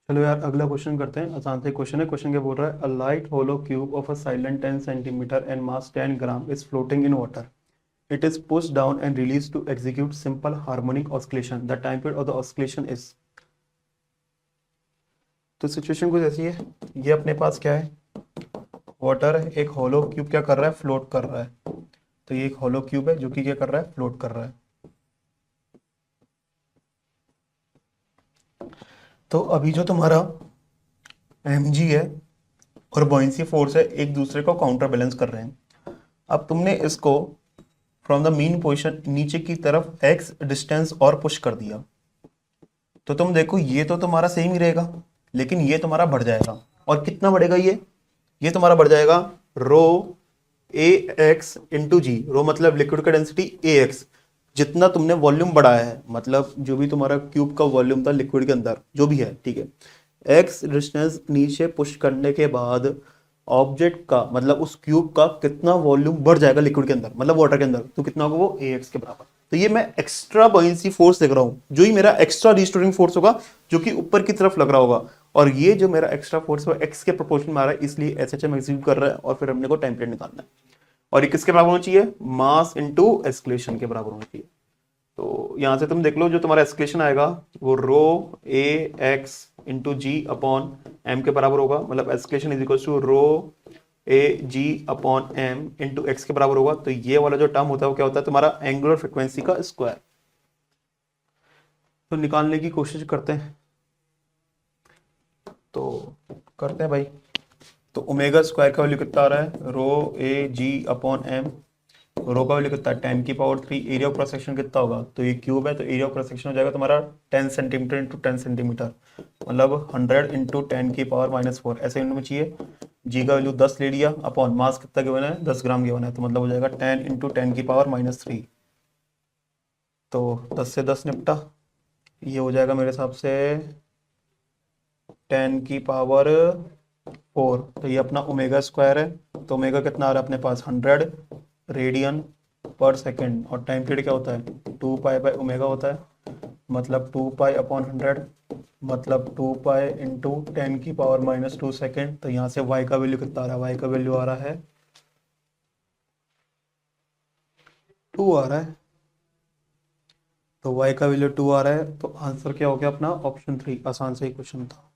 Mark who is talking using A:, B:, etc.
A: चलो यार अगला क्वेश्चन करते हैं। आसान से क्वेश्चन है। क्वेश्चन क्या बोल रहा है? A light hollow cube of a silent 10 centimetre and mass 10 gram is floating in water. It is pushed down and released to execute simple harmonic oscillation. The time period of the oscillation is. तो situation कुछ ऐसी है। ये अपने पास क्या है? Water है। एक होलो क्यूब क्या कर रहा है? फ्लोट कर रहा है। तो ये एक होलो क्यूब है जो कि क्या कर रहा है? फ्लोट कर रहा है। तो अभी जो तुम्हारा mg है और बॉयंसी फोर्स है एक दूसरे को काउंटर बैलेंस कर रहे हैं। अब तुमने इसको फ्रॉम द मीन पोजिशन नीचे की तरफ x डिस्टेंस और पुश कर दिया। तो तुम देखो ये तो तुम्हारा सेम ही रहेगा, लेकिन ये तुम्हारा बढ़ जाएगा। और कितना बढ़ेगा? ये तुम्हारा बढ़ जाएगा रो ए एक्स इंटू जी। रो मतलब लिक्विड का डेंसिटी ए एक्स। जितना तुमने वॉल्यूम बढ़ाया है, मतलब जो भी तुम्हारा क्यूब का वॉल्यूम था लिक्विड के अंदर जो भी है, ठीक है, एक्स डिस्टेंस नीचे पुश करने के बाद ऑब्जेक्ट का मतलब उस क्यूब का कितना वॉल्यूम बढ़ जाएगा लिक्विड के अंदर, मतलब वाटर के अंदर, तो कितना होगा? वो ए एक्स के बराबर। तो ये मैं एक्स्ट्रा बॉयंसी फोर्स देख रहा हूं, जो ही मेरा एक्स्ट्रा रिस्टोरिंग फोर्स होगा जो कि ऊपर की तरफ लग रहा होगा। और ये जो मेरा एक्स्ट्रा फोर्स है एक्स के प्रोपोर्शन में आ रहा है, इसलिए एस एच एम एग्जीक्यूट कर रहा है। और फिर हमने को टाइम पीरियड निकालना है। और ये किसके बराबर होना चाहिए? मास इंटू एस्केलेशन के बराबर होना चाहिए। तो यहां से तुम देख लो जो तुम्हारा एस्केलेशन आएगा वो rho a x into g upon m के बराबर होगा। मतलब escalation is equal to rho a g upon m into x के बराबर होगा। तो ये वाला जो टर्म होता है वो क्या होता है? तुम्हारा एंगुलर फ्रिक्वेंसी का स्क्वायर। तो निकालने की कोशिश करते हैं। तो करते हैं भाई। तो ओमेगा स्क्वायर का वैल्यू कितना आ रहा है? रो ए जी अपॉन एम। रो का वैल्यू कितना है? 10⁻3। एरिया ऑफ क्रॉस सेक्शन कितना होगा? तो ये क्यूब है तो एरिया ऑफ क्रॉस सेक्शन हो जाएगा तुम्हारा 10 सेंटीमीटर इंटू 10 सेंटीमीटर, मतलब 100 इंटू 10⁻⁻4 ऐसे यूनिट में चाहिए। जी का वैल्यू 10 ले लिया अपॉन मास कितना गिवन है? 10 ग्राम गिवन है, तो मतलब हो जाएगा 10 इंटू 10⁻⁻3। तो 10 से 10 निपटा। ये हो जाएगा मेरे हिसाब से 10⁻4। तो ये अपना ओमेगा स्क्वायर है। तो ओमेगा कितना आ रहा है अपने पास? 100 रेडियन पर सेकेंड। और टाइम पीरियड क्या होता है? 2π/ओमेगा होता है, मतलब 2π/100, मतलब 2π इंटू 10⁻⁻2 सेकेंड। तो यहाँ से y का वैल्यू कितना आ रहा है? y का वैल्यू आ रहा है 2 आ रहा है। तो y का वैल्यू 2 आ रहा है। तो आंसर क्या हो गया अपना? ऑप्शन 3। आसान से ही क्वेश्चन था।